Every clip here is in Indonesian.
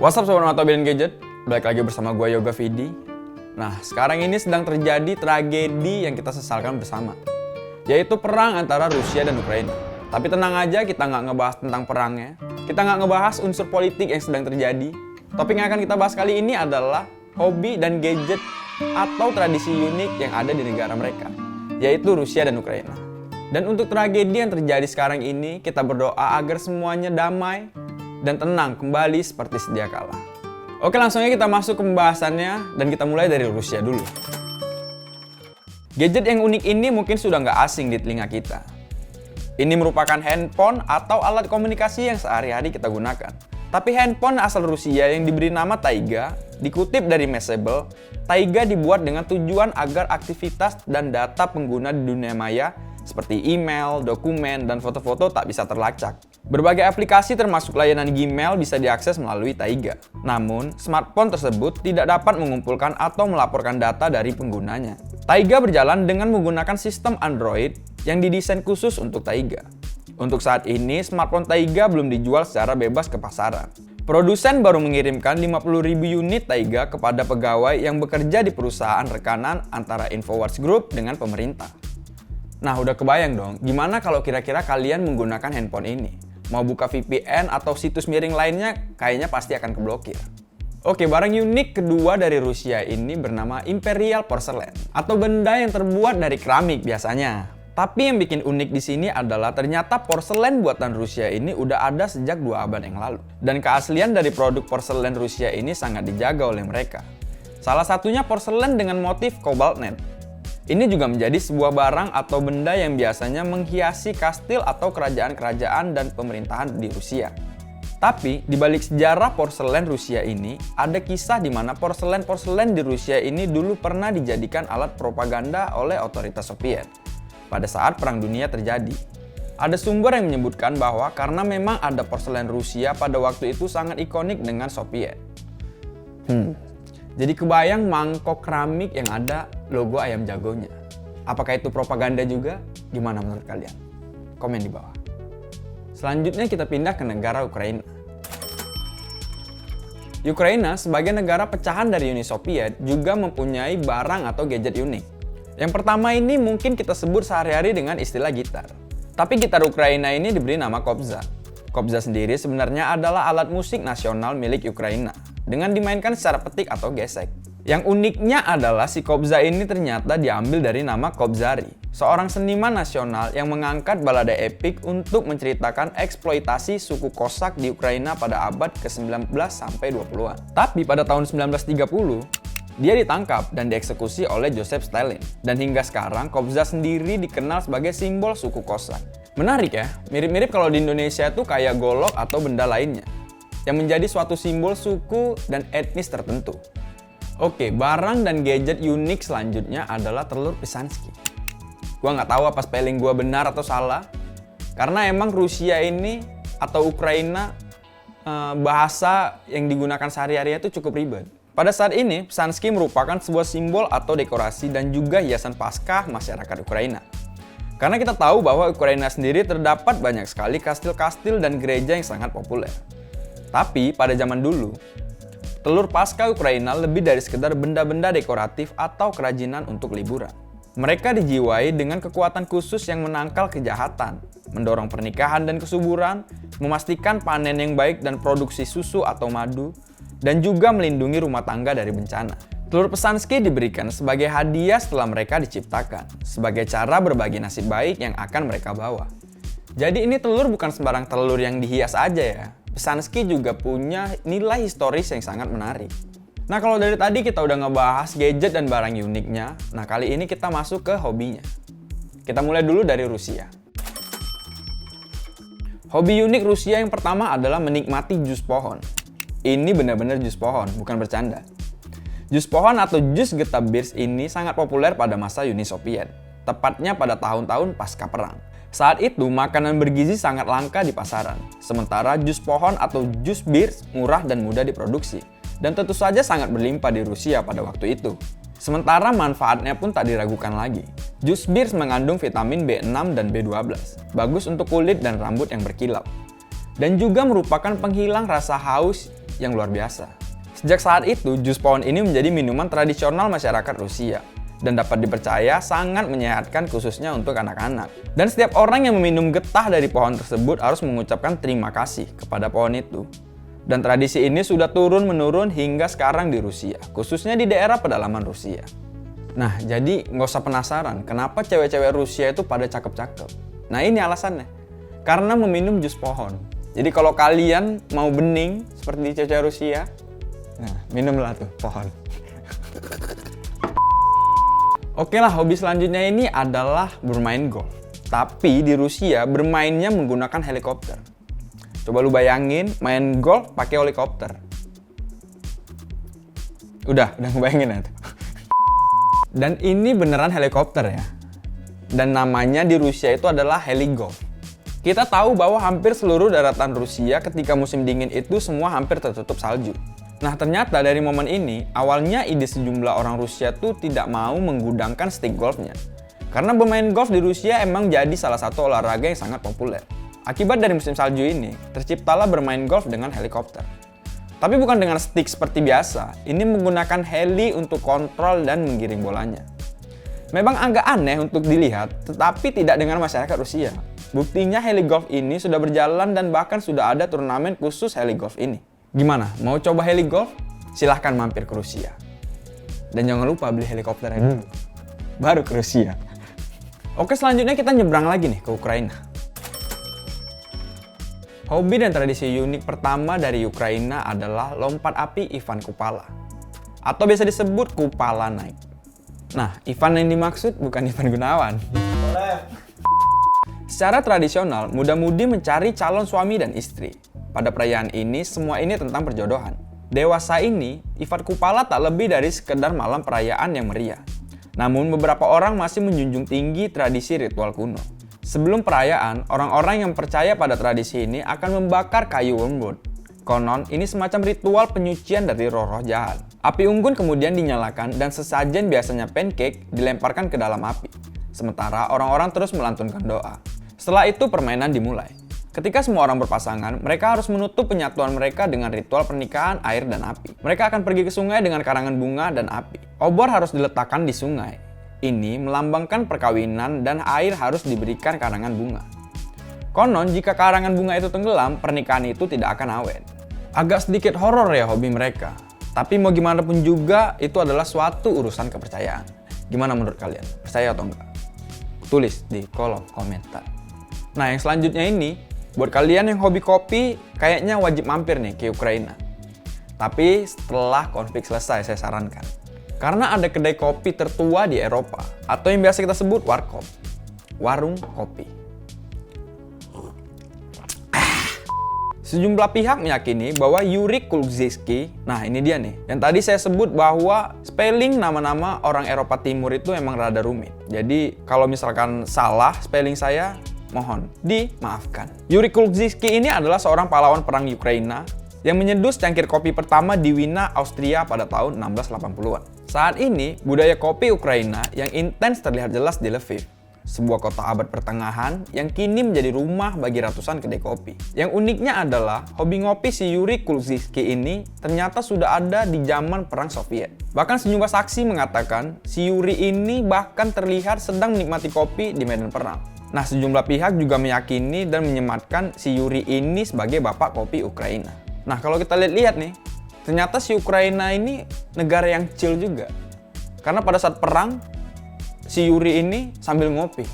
What's up Sobat Mata Band Gadget, balik lagi bersama gue Yoga Vidi. Nah, sekarang ini sedang terjadi tragedi yang kita sesalkan bersama, yaitu perang antara Rusia dan Ukraina. Tapi tenang aja, kita nggak ngebahas tentang perangnya, kita nggak ngebahas unsur politik yang sedang terjadi. Topik yang akan kita bahas kali ini adalah hobi dan gadget atau tradisi unik yang ada di negara mereka, yaitu Rusia dan Ukraina. Dan untuk tragedi yang terjadi sekarang ini, kita berdoa agar semuanya damai dan tenang kembali seperti sedia kala. Oke, langsung aja kita masuk ke pembahasannya dan kita mulai dari Rusia dulu. Gadget yang unik ini mungkin sudah nggak asing di telinga kita. Ini merupakan handphone atau alat komunikasi yang sehari-hari kita gunakan. Tapi handphone asal Rusia yang diberi nama Taiga, dikutip dari Mashable, Taiga dibuat dengan tujuan agar aktivitas dan data pengguna di dunia maya seperti email, dokumen, dan foto-foto tak bisa terlacak. Berbagai aplikasi termasuk layanan Gmail bisa diakses melalui Taiga. Namun, smartphone tersebut tidak dapat mengumpulkan atau melaporkan data dari penggunanya. Taiga berjalan dengan menggunakan sistem Android yang didesain khusus untuk Taiga. Untuk saat ini, smartphone Taiga belum dijual secara bebas ke pasaran. Produsen baru mengirimkan 50.000 unit Taiga kepada pegawai yang bekerja di perusahaan rekanan antara Infowars Group dengan pemerintah. Nah, udah kebayang dong, gimana kalau kira-kira kalian menggunakan handphone ini? Mau buka VPN atau situs miring lainnya, kayaknya pasti akan keblokir. Oke, barang unik kedua dari Rusia ini bernama Imperial Porcelain, atau benda yang terbuat dari keramik biasanya. Tapi yang bikin unik di sini adalah ternyata porselen buatan Rusia ini udah ada sejak 2 abad yang lalu. Dan keaslian dari produk porselen Rusia ini sangat dijaga oleh mereka. Salah satunya porselen dengan motif cobalt net. Ini juga menjadi sebuah barang atau benda yang biasanya menghiasi kastil atau kerajaan-kerajaan dan pemerintahan di Rusia. Tapi, di balik sejarah porselen Rusia ini, ada kisah di mana porselen-porselen di Rusia ini dulu pernah dijadikan alat propaganda oleh otoritas Soviet pada saat Perang Dunia terjadi. Ada sumber yang menyebutkan bahwa karena memang ada porselen Rusia pada waktu itu sangat ikonik dengan Soviet. Jadi kebayang mangkok keramik yang ada logo ayam jagonya. Apakah itu propaganda juga? Gimana menurut kalian? Komen di bawah. Selanjutnya kita pindah ke negara Ukraina. Ukraina sebagai negara pecahan dari Uni Soviet juga mempunyai barang atau gadget unik. Yang pertama ini mungkin kita sebut sehari-hari dengan istilah gitar. Tapi gitar Ukraina ini diberi nama kobza. Kobza sendiri sebenarnya adalah alat musik nasional milik Ukraina dengan dimainkan secara petik atau gesek. Yang uniknya adalah si kobza ini ternyata diambil dari nama Kobzari, seorang seniman nasional yang mengangkat balada epik untuk menceritakan eksploitasi suku Kosak di Ukraina pada abad ke-19 sampai 20-an. Tapi pada tahun 1930, dia ditangkap dan dieksekusi oleh Joseph Stalin. Dan hingga sekarang, kobza sendiri dikenal sebagai simbol suku Kosak. Menarik ya, mirip-mirip kalau di Indonesia tuh kayak golok atau benda lainnya yang menjadi suatu simbol suku dan etnis tertentu. Oke, barang dan gadget unik selanjutnya adalah telur Pisansky. Gua nggak tahu apa spelling gua benar atau salah, karena emang Rusia ini atau Ukraina bahasa yang digunakan sehari-hari itu cukup ribet. Pada saat ini, Pisansky merupakan sebuah simbol atau dekorasi dan juga hiasan Paskah masyarakat Ukraina. Karena kita tahu bahwa Ukraina sendiri terdapat banyak sekali kastil-kastil dan gereja yang sangat populer. Tapi pada zaman dulu, telur Paskah Ukraina lebih dari sekedar benda-benda dekoratif atau kerajinan untuk liburan. Mereka dijiwai dengan kekuatan khusus yang menangkal kejahatan, mendorong pernikahan dan kesuburan, memastikan panen yang baik dan produksi susu atau madu, dan juga melindungi rumah tangga dari bencana. Telur Pisansky diberikan sebagai hadiah setelah mereka diciptakan, sebagai cara berbagi nasib baik yang akan mereka bawa. Jadi ini telur bukan sembarang telur yang dihias aja ya. Pisansky juga punya nilai historis yang sangat menarik. Nah, kalau dari tadi kita udah ngebahas gadget dan barang uniknya, nah kali ini kita masuk ke hobinya. Kita mulai dulu dari Rusia. Hobi unik Rusia yang pertama adalah menikmati jus pohon. Ini benar-benar jus pohon, bukan bercanda. Jus pohon atau jus getah birs ini sangat populer pada masa Uni Soviet, tepatnya pada tahun-tahun pasca perang. Saat itu, makanan bergizi sangat langka di pasaran, sementara jus pohon atau jus birs murah dan mudah diproduksi, dan tentu saja sangat berlimpah di Rusia pada waktu itu. Sementara manfaatnya pun tak diragukan lagi. Jus birs mengandung vitamin B6 dan B12, bagus untuk kulit dan rambut yang berkilau, dan juga merupakan penghilang rasa haus yang luar biasa. Sejak saat itu, jus pohon ini menjadi minuman tradisional masyarakat Rusia dan dapat dipercaya sangat menyehatkan khususnya untuk anak-anak. Dan setiap orang yang meminum getah dari pohon tersebut harus mengucapkan terima kasih kepada pohon itu. Dan tradisi ini sudah turun-menurun hingga sekarang di Rusia, khususnya di daerah pedalaman Rusia. Nah, jadi nggak usah penasaran kenapa cewek-cewek Rusia itu pada cakep-cakep. Nah, ini alasannya. Karena meminum jus pohon. Jadi kalau kalian mau bening seperti cewek-cewek Rusia, nah, minumlah tuh pohon. Oke lah, hobi selanjutnya ini adalah bermain golf. Tapi di Rusia bermainnya menggunakan helikopter. Coba lu bayangin main golf pakai helikopter. Udah ngebayangin ya tuh. Dan ini beneran helikopter ya. Dan namanya di Rusia itu adalah heligolf. Kita tahu bahwa hampir seluruh daratan Rusia ketika musim dingin itu semua hampir tertutup salju. Nah, ternyata dari momen ini, awalnya ide sejumlah orang Rusia tuh tidak mau menggudangkan stick golfnya. Karena bermain golf di Rusia emang jadi salah satu olahraga yang sangat populer. Akibat dari musim salju ini, terciptalah bermain golf dengan helikopter. Tapi bukan dengan stick seperti biasa, ini menggunakan heli untuk kontrol dan menggiring bolanya. Memang agak aneh untuk dilihat, tetapi tidak dengan masyarakat Rusia. Buktinya heli golf ini sudah berjalan dan bahkan sudah ada turnamen khusus heli golf ini. Gimana? Mau coba heli golf? Silahkan mampir ke Rusia. Dan jangan lupa beli helikopternya dulu. Baru ke Rusia. Oke, selanjutnya kita nyebrang lagi nih ke Ukraina. Hobi dan tradisi unik pertama dari Ukraina adalah lompat api Ivan Kupala. Atau biasa disebut Kupala Night. Nah, Ivan yang dimaksud bukan Ivan Gunawan. Secara tradisional, muda-mudi mencari calon suami dan istri. Pada perayaan ini, semua ini tentang perjodohan. Dewasa ini, Ivan Kupala tak lebih dari sekedar malam perayaan yang meriah. Namun, beberapa orang masih menjunjung tinggi tradisi ritual kuno. Sebelum perayaan, orang-orang yang percaya pada tradisi ini akan membakar kayu wormwood. Konon, ini semacam ritual penyucian dari roh-roh jahat. Api unggun kemudian dinyalakan dan sesajen biasanya pancake dilemparkan ke dalam api. Sementara orang-orang terus melantunkan doa. Setelah itu permainan dimulai. Ketika semua orang berpasangan, mereka harus menutup penyatuan mereka dengan ritual pernikahan air dan api. Mereka akan pergi ke sungai dengan karangan bunga dan api. Obor harus diletakkan di sungai. Ini melambangkan perkawinan dan air harus diberikan karangan bunga. Konon, jika karangan bunga itu tenggelam, pernikahan itu tidak akan awet. Agak sedikit horor ya hobi mereka. Tapi mau gimana pun juga, itu adalah suatu urusan kepercayaan. Gimana menurut kalian? Percaya atau enggak? Tulis di kolom komentar. Nah, yang selanjutnya ini, buat kalian yang hobi kopi, kayaknya wajib mampir nih ke Ukraina. Tapi setelah konflik selesai, saya sarankan. Karena ada kedai kopi tertua di Eropa, atau yang biasa kita sebut warkop, warung kopi. Sejumlah pihak meyakini bahwa Yuri Kulczycki, nah ini dia nih, yang tadi saya sebut bahwa spelling nama-nama orang Eropa Timur itu emang rada rumit. Jadi kalau misalkan salah spelling saya, mohon dimaafkan. Yuri Kulczycki ini adalah seorang pahlawan perang Ukraina yang menyeduh secangkir kopi pertama di Wina, Austria pada tahun 1680-an. Saat ini, budaya kopi Ukraina yang intens terlihat jelas di Lviv, sebuah kota abad pertengahan yang kini menjadi rumah bagi ratusan kedai kopi. Yang uniknya adalah, hobi ngopi si Yuri Kulczycki ini ternyata sudah ada di zaman perang Soviet. Bahkan sejumlah saksi mengatakan, si Yuri ini bahkan terlihat sedang menikmati kopi di medan perang. Nah, sejumlah pihak juga meyakini dan menyematkan si Yuri ini sebagai bapak kopi Ukraina. Nah, kalau kita lihat-lihat nih, ternyata si Ukraina ini negara yang chill juga. Karena pada saat perang, si Yuri ini sambil ngopi.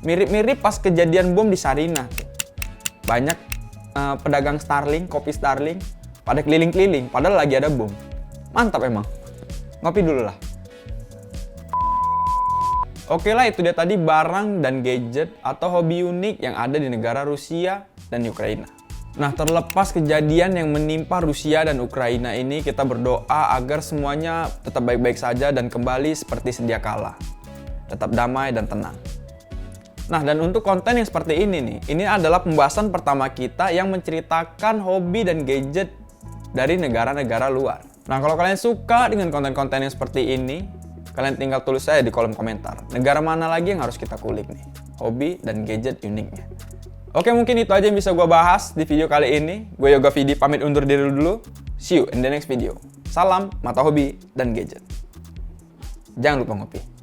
Mirip-mirip pas kejadian bom di Sarina. Banyak pedagang Starling, kopi Starling, pada keliling-keliling, padahal lagi ada bom. Mantap emang. Ngopi dulu lah. Oke lah, itu dia tadi barang dan gadget atau hobi unik yang ada di negara Rusia dan Ukraina. Nah, terlepas kejadian yang menimpa Rusia dan Ukraina ini, kita berdoa agar semuanya tetap baik-baik saja dan kembali seperti sedia kala. Tetap damai dan tenang. Nah, dan untuk konten yang seperti ini nih, ini adalah pembahasan pertama kita yang menceritakan hobi dan gadget dari negara-negara luar. Nah, kalau kalian suka dengan konten-konten yang seperti ini, kalian tinggal tulis saya di kolom komentar. Negara mana lagi yang harus kita kulik nih? Hobi dan gadget uniknya. Oke, mungkin itu aja yang bisa gue bahas di video kali ini. Gue Yoga Vidi pamit undur diri dulu. See you in the next video. Salam mata hobi dan gadget. Jangan lupa ngopi.